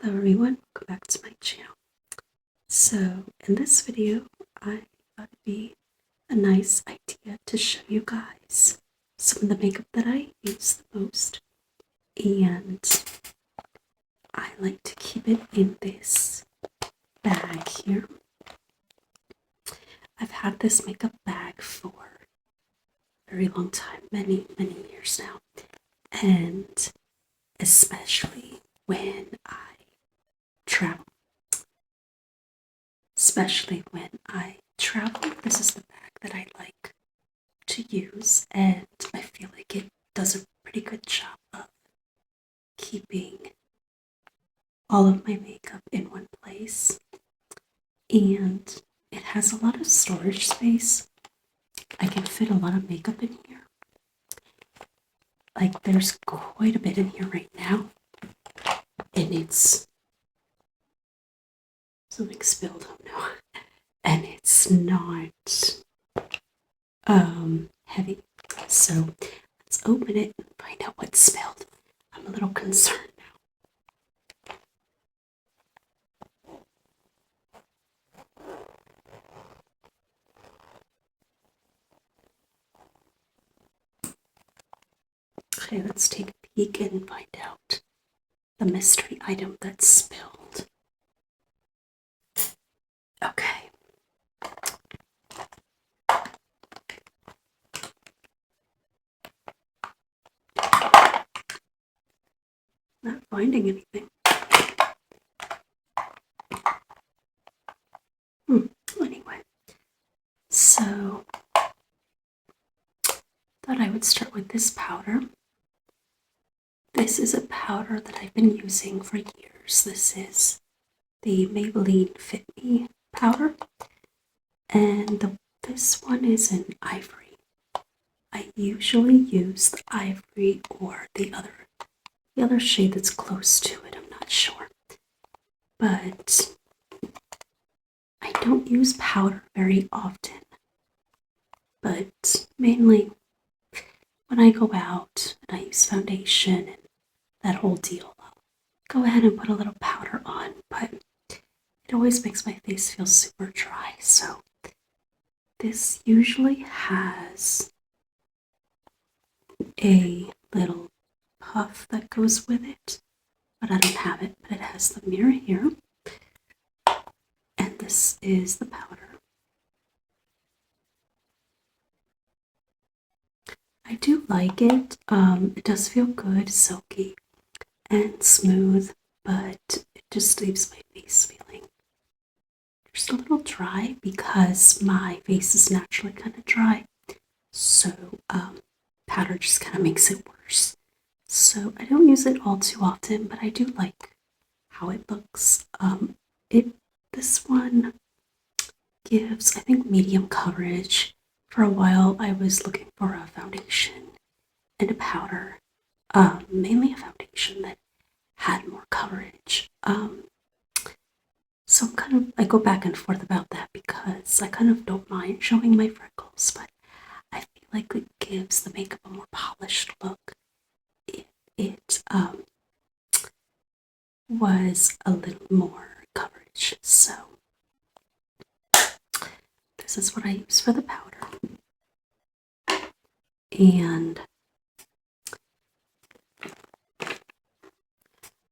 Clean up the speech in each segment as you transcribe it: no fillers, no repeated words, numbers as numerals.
Hello everyone, welcome back to my channel. So in this video, I thought it'd be a nice idea to show you guys some of the makeup that I use the most. And I like to keep it in this bag here. I've had this makeup bag for a very long time, many years now. And especially when I travel. This is the bag that I like to use, and I feel like it does a pretty good job of keeping all of my makeup in one place. And it has a lot of storage space. I can fit a lot of makeup in here. Like, there's quite a bit in here right now, and it's something spilled. Oh no. And it's not heavy. So let's open it and find out what's spilled. I'm a little concerned now. Okay, let's take a peek and find out the mystery item that's spilled. Okay. Not finding anything. Anyway, so thought I would start with this powder. This is a powder that I've been using for years. This is the Maybelline Fit Me powder, and this one is in ivory. I usually use the ivory or the other shade that's close to it. I'm not sure, but I don't use powder very often. But mainly when I go out and I use foundation and that whole deal, I'll go ahead and put a little powder on, but it always makes my face feel super dry. So this usually has a little puff that goes with it, but I don't have it. But it has the mirror here, and this is the powder. I do like it. It does feel good, silky, and smooth, but it just leaves my face feeling just a little dry because my face is naturally kind of dry. So powder just kind of makes it worse. So I don't use it all too often, but I do like how it looks. This one gives, I think, medium coverage. For a while, I was looking for a foundation and a powder, mainly a foundation that had more coverage. So I go back and forth about that because I kind of don't mind showing my freckles, but I feel like it gives the makeup a more polished look. It was a little more coverage, so this is what I use for the powder. And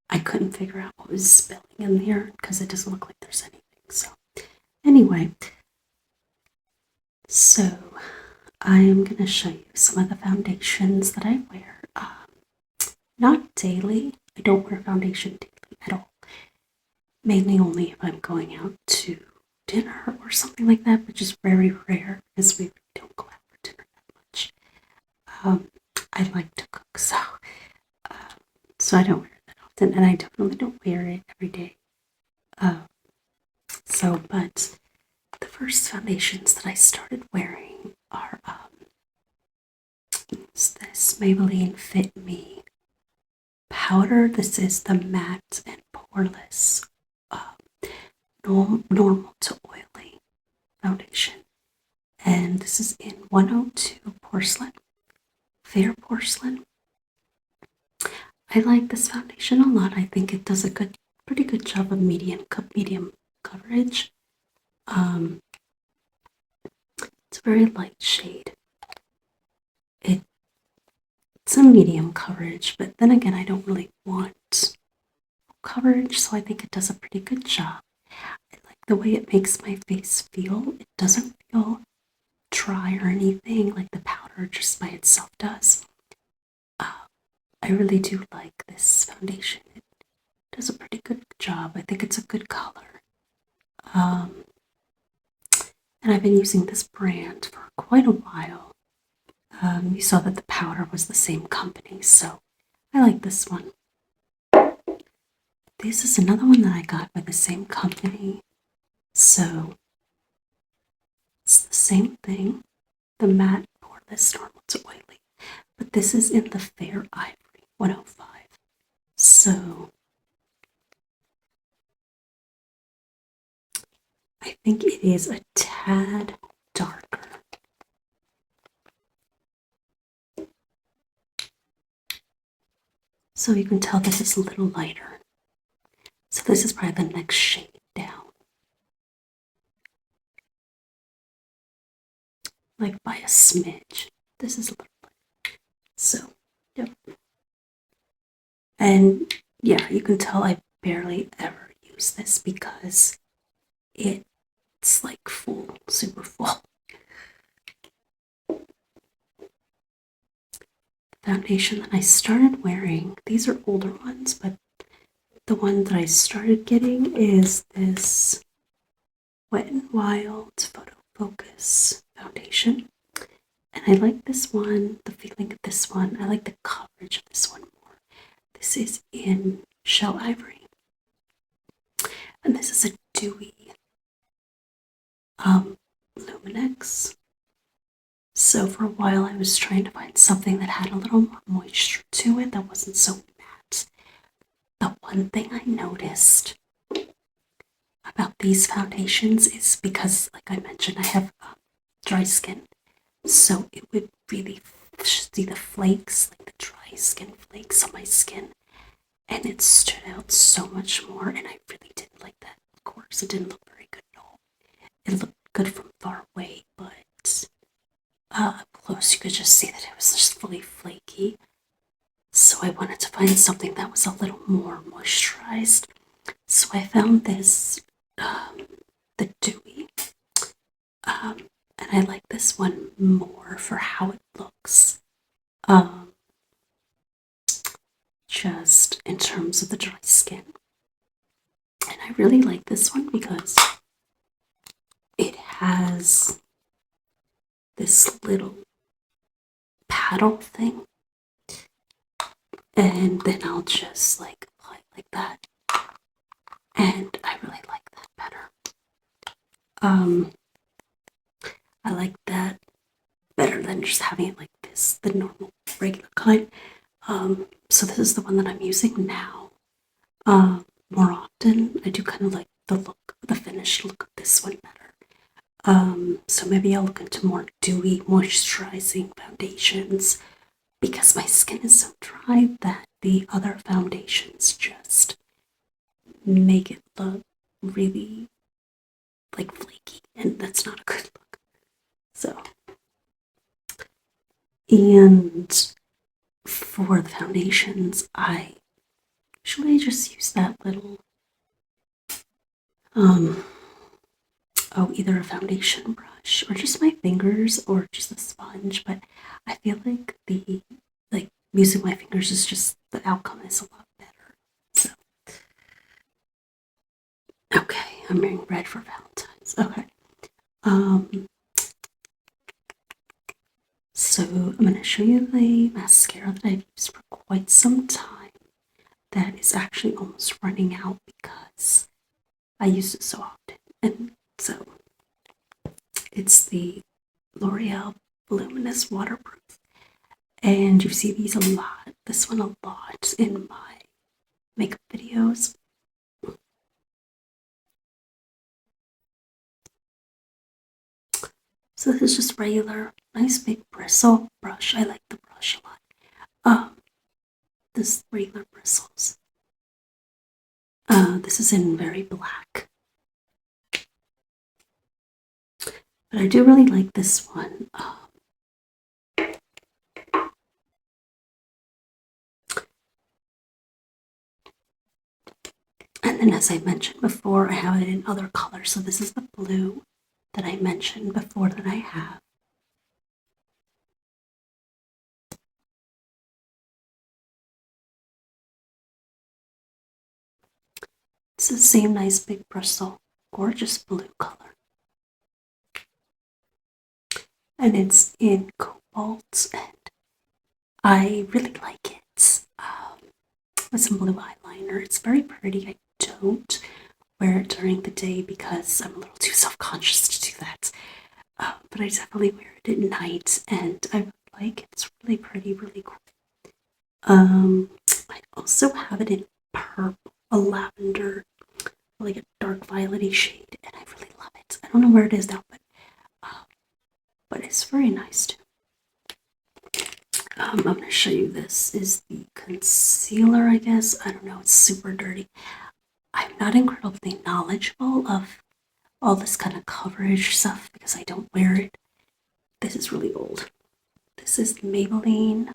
I couldn't figure out what was spilling in here because it doesn't look like there's anything. So anyway, so I am going to show you some of the foundations that I wear. Not daily. I don't wear foundation daily at all. Mainly only if I'm going out to dinner or something like that, which is very rare because we don't go out for dinner that much. I like to cook, so I don't wear it that often, and I definitely don't wear it every day. But the first foundations that I started wearing are this Maybelline Fit Me powder. This is the matte and poreless normal to oily foundation, and this is in 102 porcelain, fair porcelain. I like this foundation a lot. I think it does a good pretty good job of medium coverage. It's a very light shade. It's a medium coverage, but then again, I don't really want coverage, so I think it does a pretty good job. I like the way it makes my face feel. It doesn't feel dry or anything like the powder just by itself does. I really do like this foundation. It does a pretty good job. I think it's a good color. And I've been using this brand for quite a while. You saw that the powder was the same company, so I like this one. This is another one that I got by the same company. So it's the same thing. The matte poreless normal to oily. But this is in the Fair Ivory 105. So I think it is a tad darker. So you can tell this is a little lighter. So this is probably the next shade down. Like by a smidge. This is a little lighter. So, yep. And yeah, you can tell I barely ever use this because it's like full, super full. Foundation that I started wearing, these are older ones, but the one that I started getting is this Wet n Wild Photo Focus foundation. And I like this one, the feeling of this one. I like the coverage of this one more. This is in Shell Ivory. And this is a dewy Luminex. So for a while I was trying to find something that had a little more moisture to it that wasn't so matte. The one thing I noticed about these foundations is because, like I mentioned, I have dry skin. So it would really see the flakes, like the dry skin flakes on my skin. And it stood out so much more, and I really didn't like that. Of course, it didn't look very good at all. It looked good from far away, but up close you could just see that it was just fully flaky. So I wanted to find something that was a little more moisturized. So I found this, the Dewy, and I like this one more for how it looks. Just in terms of the dry skin. And I really like this one because it has this little paddle thing. And then I'll just like apply it like that. And I really like that better. I like that better than just having it like this, the normal regular kind. So this is the one that I'm using now. More often, I do kind of like the look, the finished look of this one better. So maybe I'll look into more dewy, moisturizing foundations because my skin is so dry that the other foundations just make it look really like flaky, and that's not a good look. So, and for the foundations, I usually just use that little, either a foundation brush or just my fingers or just a sponge. But I feel like using my fingers is just, the outcome is a lot better. So, okay, I'm wearing red for Valentine's. Okay. So I'm going to show you the mascara that I've used for quite some time that is actually almost running out because I use it so often. And so it's the L'Oreal Voluminous Waterproof. And you see these a lot, this one a lot in my makeup videos. So this is just regular, nice big bristle brush. I like the brush a lot. This regular bristles. This is in Very Black. But I do really like this one. And then, as I mentioned before, I have it in other colors. So this is the blue that I mentioned before that I have. It's the same nice big bristle, gorgeous blue color. And it's in cobalt, and I really like it. With some blue eyeliner. It's very pretty. I don't wear it during the day because I'm a little too self-conscious to do that. But I definitely wear it at night, and I like it. It's really pretty, really cool. I also have it in purple, a lavender, like a dark violet-y shade, and I really love it. I don't know where it is now, but it's very nice too. I'm going to show you, this is the concealer, I guess. I don't know, it's super dirty. I'm not incredibly knowledgeable of all this kind of coverage stuff because I don't wear it. This is really old. This is Maybelline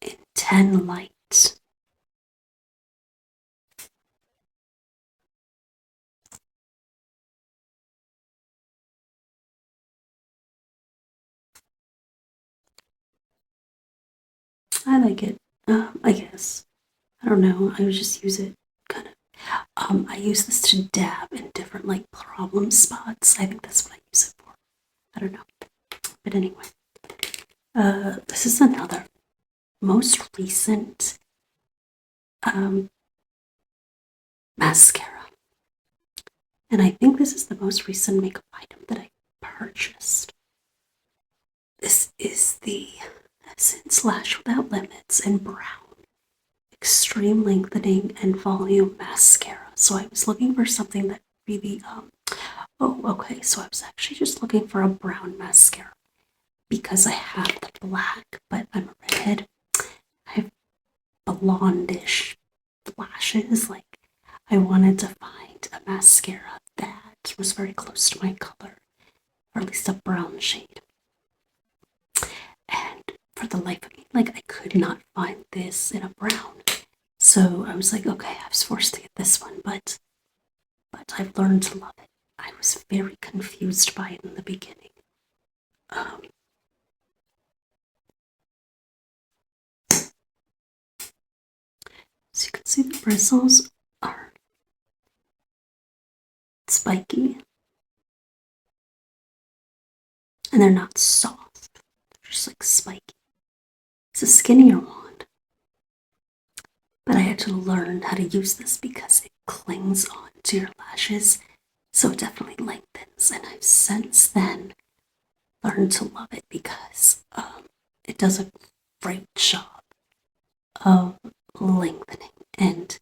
in 10 Light. I like it, I guess. I don't know, I would just use it kind of. I use this to dab in different like problem spots. I think that's what I use it for. I don't know. But anyway, this is another most recent mascara. And I think this is the most recent makeup item that I purchased. This is the Essence Lash Without Limits in Brown Extreme Lengthening and Volume Mascara. So I was looking for something that really, oh, okay, so I was actually just looking for a brown mascara because I have the black, but I'm a redhead. I have blondish lashes. Like, I wanted to find a mascara that was very close to my color, or at least a brown shade. And for the life of me, like, I could not find this in a brown. So I was like, okay, I was forced to get this one, but I've learned to love it. I was very confused by it in the beginning. So you can see the bristles are spiky, and they're not soft. They're just like spiky. It's a skinnier wand, but I had to learn how to use this because it clings on to your lashes, so it definitely lengthens. And I've since then learned to love it because it does a great job of lengthening, and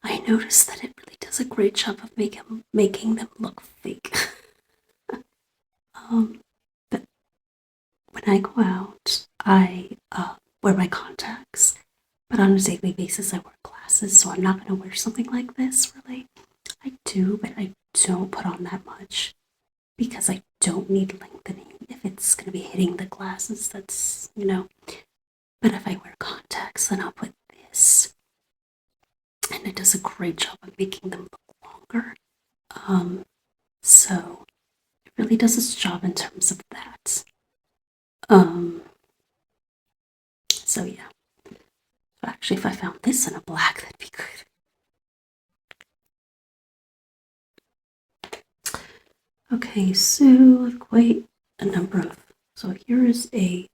I noticed that it really does a great job of making them look fake. But when I go out, I wear my contacts, but on a daily basis, I wear glasses, so I'm not going to wear something like this, really. I do, but I don't put on that much because I don't need lengthening. If it's going to be hitting the glasses, that's, But if I wear contacts, then I'll put this. And it does a great job of making them look longer. So it really does its job in terms of that. So yeah. Actually, if I found this in a black, that'd be good. Okay, so quite a number of. So here is a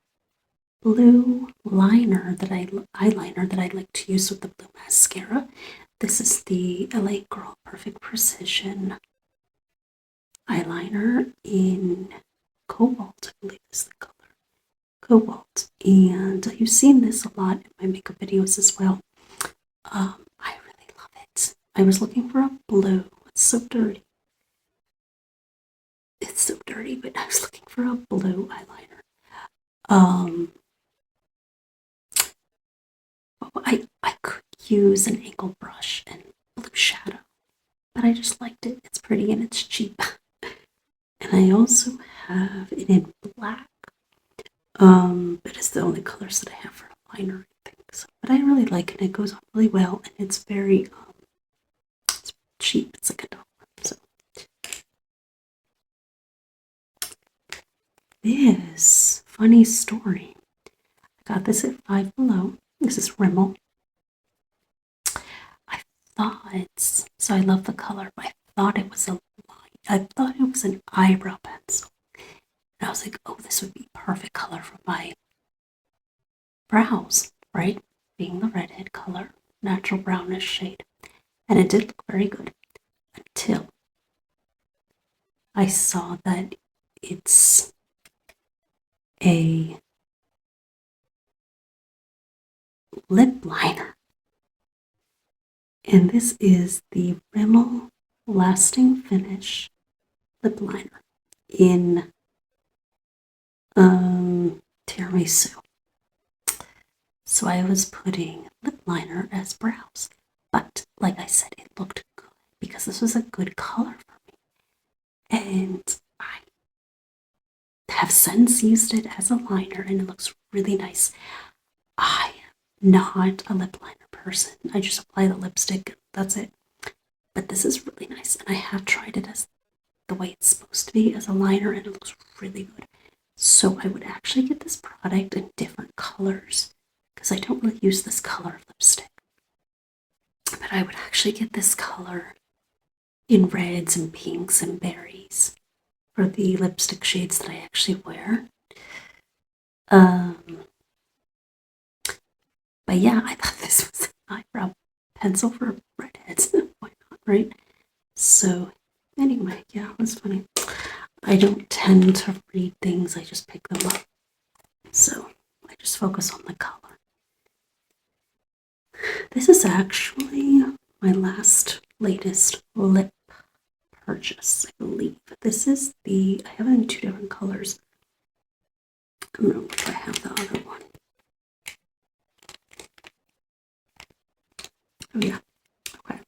blue eyeliner that I like to use with the blue mascara. This is the LA Girl Perfect Precision eyeliner in Cobalt, I believe is the color. Cobalt. And you've seen this a lot in my makeup videos as well. I really love it. I was looking for a blue. It's so dirty. It's so dirty, but I was looking for a blue eyeliner. I could use an angled brush and blue shadow, but I just liked it. It's pretty and it's cheap. And I also have it in black. But it's the only colors that I have for a liner, I think. So, but I really like it. It goes on really well, and it's very it's cheap. It's like $1. So this funny story. I got this at Five Below. This is Rimmel. I thought so. I love the color, but I thought it was I thought it was an eyebrow pencil. And I was like, oh, this would be perfect color for my brows, right? Being the redhead color, natural brownish shade. And it did look very good until I saw that it's a lip liner. And this is the Rimmel Lasting Finish lip liner in tiramisu. So I was putting lip liner as brows, but like I said, it looked good because this was a good color for me. And I have since used it as a liner and it looks really nice. I am not a lip liner person. I just apply the lipstick, that's it. But this is really nice and I have tried it as the way it's supposed to be as a liner and it looks really good. So I would actually get this product in different colors because I don't really use this color of lipstick. But I would actually get this color in reds and pinks and berries for the lipstick shades that I actually wear. But yeah, I thought this was an eyebrow pencil for redheads. Why not, right? So anyway, yeah, it was funny. I don't tend to read things, I just pick them up. So I just focus on the color. This is actually my latest lip purchase, I believe. This is I have it in 2 different colors. I don't know if I have the other one. Oh yeah, okay.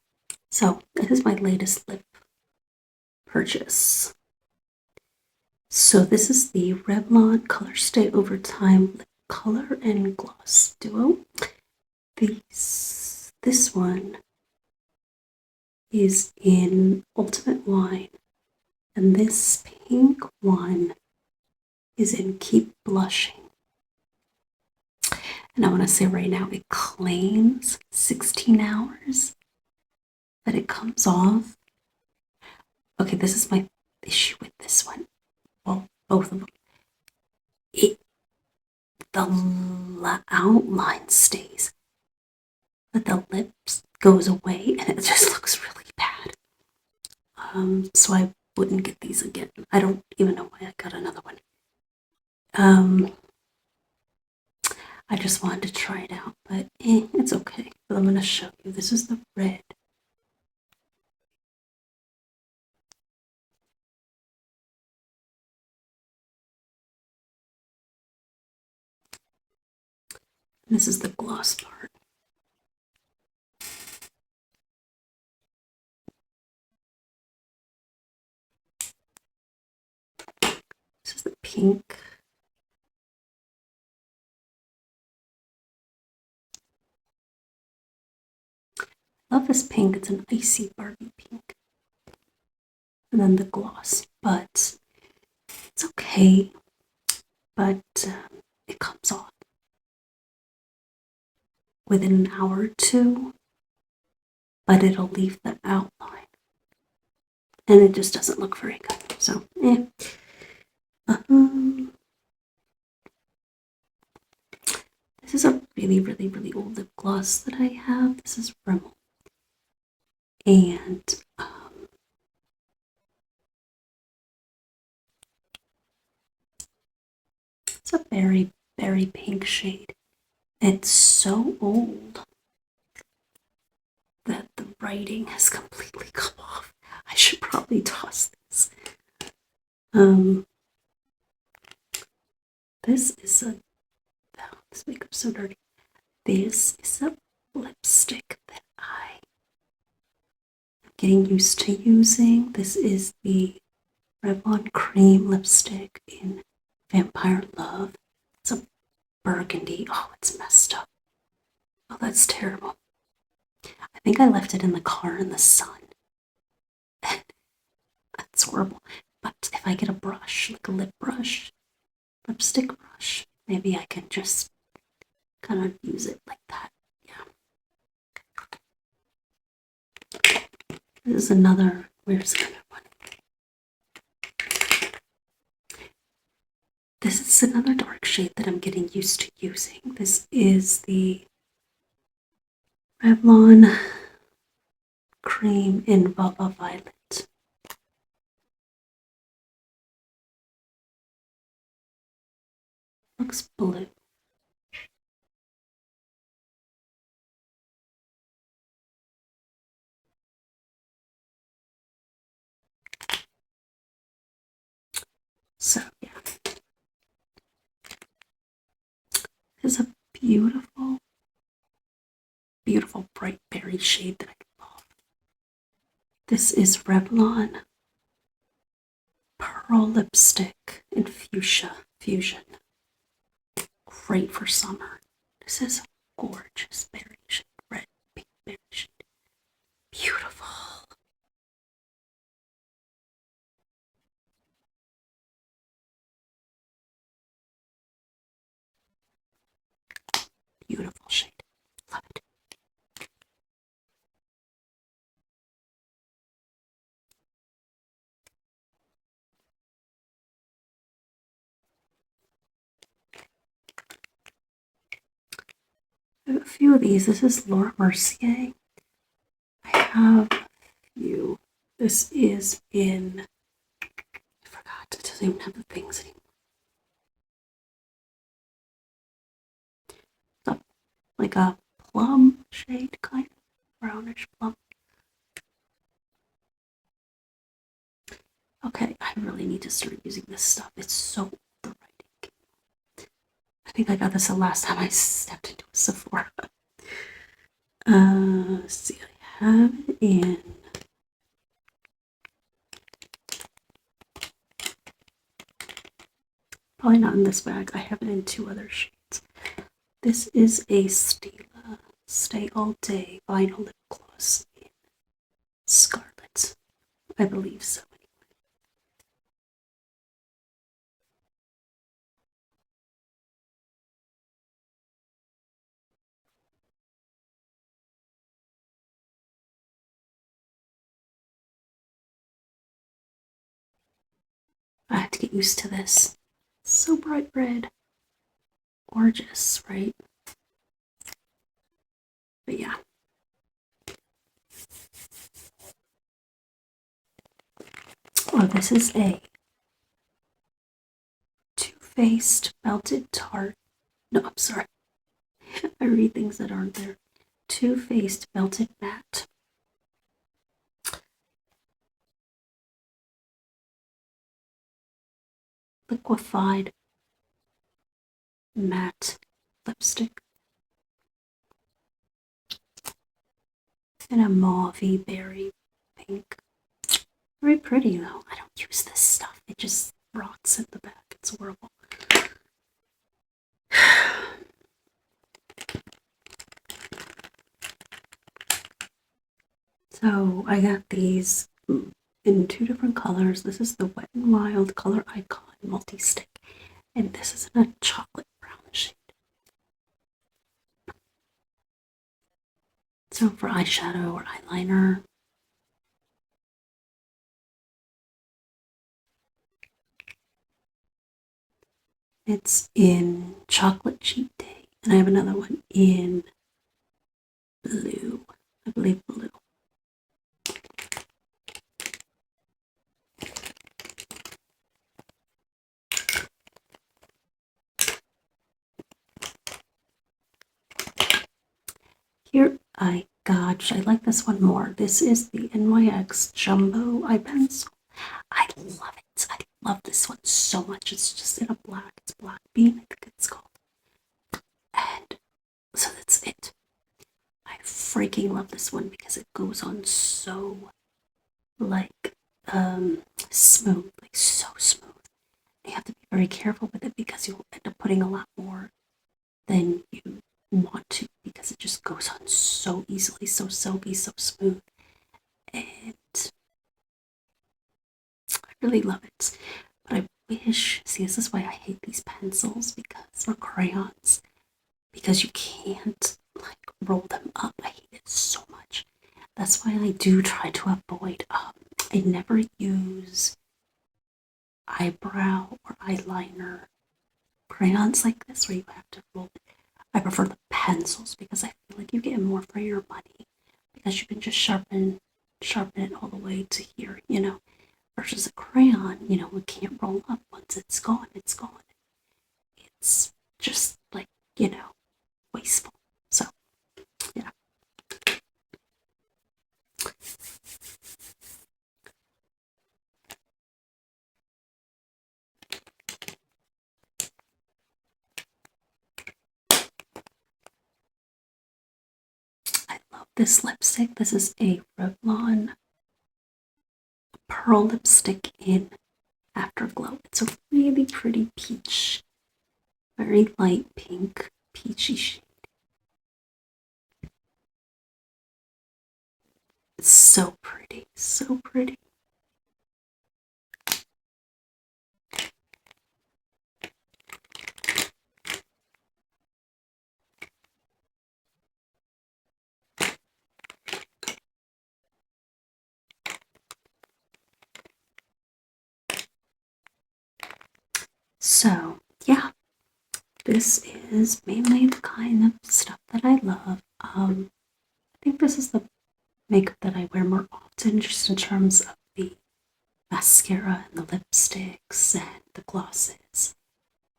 So this is my latest lip purchase. So this is the Revlon Color Stay Over Time Lip Color and Gloss Duo. This one is in Ultimate Wine, and this pink one is in Keep Blushing. And I want to say right now it claims 16 hours that it comes off. Okay, this is my issue with this one. Well, both of them. The outline stays, but the lips goes away and it just looks really bad. So I wouldn't get these again. I don't even know why I got another one. I just wanted to try it out, but it's okay. But I'm going to show you. This is the red. This is the gloss part. This is the pink. I love this pink. It's an icy Barbie pink. And then the gloss, but it's okay. But it comes off within an hour or two, but it'll leave the outline. And it just doesn't look very good. So, This is a really, really, really old lip gloss that I have. This is Rimmel. And it's a very, very pink shade. It's so old that the writing has completely come off. I should probably toss this. This is this makeup's so dirty. This is a lipstick getting used to using. This is the Revlon Cream lipstick in Vampire Love. It's a burgundy. Oh, it's messed up. Oh, that's terrible. I think I left it in the car in the sun. That's horrible. But if I get a brush, like a lip brush, lipstick brush, maybe I can just kind of use it like that. Yeah. This is another, where's the other one? This is another dark shade that I'm getting used to using. This is the Revlon Cream in Baba Violet. Looks blue. So yeah, this is a beautiful, beautiful bright berry shade that I love. This is Revlon Pearl Lipstick in Fuchsia Fusion. Great for summer. This is a gorgeous berry shade, red pink berry shade. Beautiful. Beautiful shade. Love it. I have a few of these. This is Laura Mercier. I have a few. This is in, I forgot, it doesn't even have the things anymore. It's like a plum shade, kind of brownish plum. Okay, I really need to start using this stuff. It's so overwriting. I think I got this the last time I stepped into a Sephora. Let's see, I have it in probably not in this bag. I have it in two other shades. This is a Stila Stay All Day vinyl lip gloss in Scarlet. I believe so. I have to get used to this. So bright red. Gorgeous, right? But yeah. Oh, this is a Too Faced Melted Tart. No, I'm sorry. I read things that aren't there. Too Faced Melted Matte. Liquefied matte lipstick. And a mauvey berry pink. Very pretty though. I don't use this stuff. It just rots in the back. It's horrible. So I got these in two different colors. This is the Wet n Wild Color Icon multi-stick. And this is in a chocolate brown shade. So for eyeshadow or eyeliner. It's in Chocolate Cheat Day. And I have another one in blue. I believe blue. Here I like this one more. This is the NYX Jumbo Eye Pencil. I love it. I love this one so much. It's just in a black. It's Black Bean, I think it's called. And so that's it. I freaking love this one because it goes on so like smooth, like so smooth. You have to be very careful with it because you'll end up putting a lot more than you want to because it just goes on so easily, so silky, so smooth. And I really love it. But I wish, see, this is why I hate these pencils because, or crayons, because you can't like roll them up. I hate it so much. That's why I do try to avoid, I never use eyebrow or eyeliner crayons like this where you have to roll it. I prefer the pencils because I feel like you get more for your money because you can just sharpen it all the way to here, versus a crayon, it can't roll up. Once it's gone, it's gone. It's just like, wasteful. So, yeah. I love this lipstick. This is a Revlon Pearl lipstick in Afterglow. It's a really pretty peach, very light pink, peachy shade. It's so pretty, so pretty. So, yeah, this is mainly the kind of stuff that I love. I think this is the makeup that I wear more often, just in terms of the mascara and the lipsticks and the glosses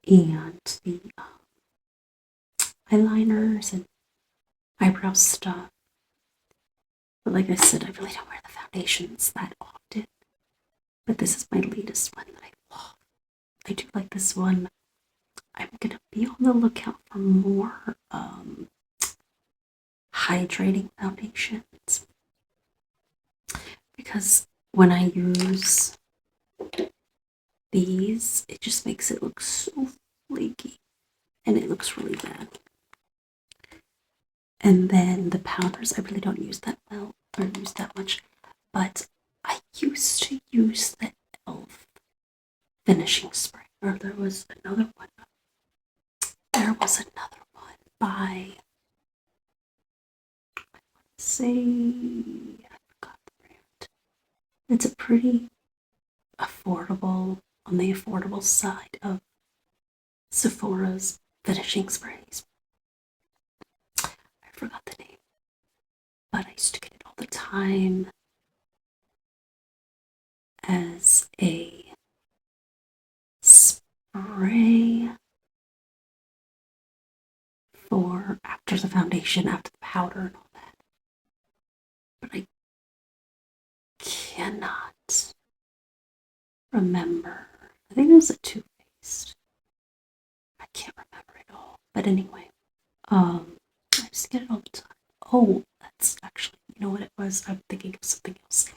and the eyeliners and eyebrow stuff. But like I said, I really don't wear the foundations that often. But this is my latest one that I love. I do like this one. I'm gonna be on the lookout for more hydrating foundations because when I use these, it just makes it look so flaky and it looks really bad. And then the powders, I really don't use that well or use that much, but I used to use the e.l.f. finishing spray, or there was another one. There was another one by, say, I forgot the brand. It's a pretty affordable, on the affordable side of Sephora's finishing sprays. I forgot the name, but I used to get it all the time as a spray for after the foundation, after the powder, and all that. But I cannot remember. I think it was a Too Faced. I can't remember it all. But anyway, I just get it all the time. Oh, that's actually, you know what it was? I'm thinking of something else.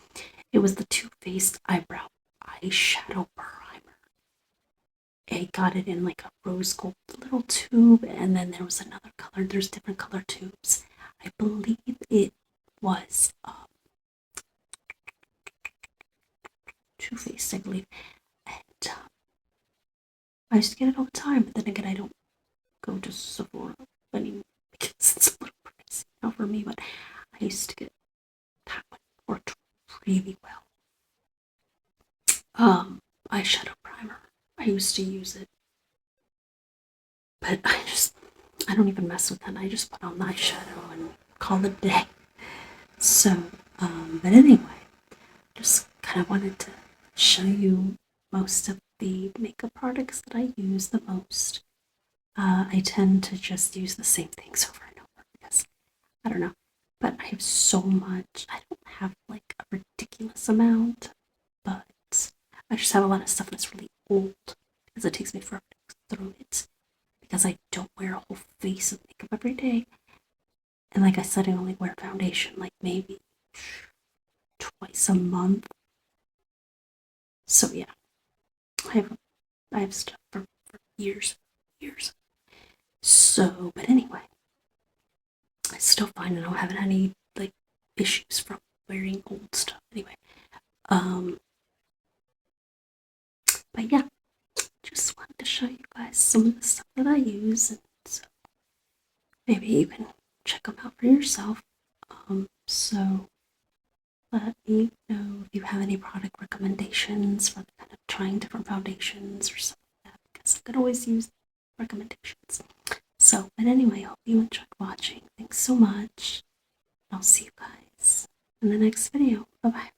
It was the Too Faced eyebrow eyeshadow primer. I got it in like a rose gold little tube, and then there was another color. There's different color tubes. I believe it was Too Faced, I believe. And I used to get it all the time, but then again, I don't go to Sephora anymore because it's a little pricey now for me, but I used to get that one. Worked really well. Eyeshadow primer. I used to use it, but I don't even mess with that. I just put on the eyeshadow and call it a day. So, but anyway, just kind of wanted to show you most of the makeup products that I use the most. I tend to just use the same things over and over because I don't know, but I have so much. I don't have like a ridiculous amount, but I just have a lot of stuff that's really old because it takes me forever to go through it because I don't wear a whole face of makeup every day. And like I said, I only wear foundation like maybe twice a month. So yeah, I have stuff for years. So, but anyway, I still find I don't have any like issues from wearing old stuff. Anyway, um, but yeah, just wanted to show you guys some of the stuff that I use, and so maybe you can check them out for yourself. So let me know if you have any product recommendations for kind of trying different foundations or something like that, because I could always use recommendations. So, but anyway, hope you enjoyed watching. Thanks so much. I'll see you guys in the next video. Bye bye.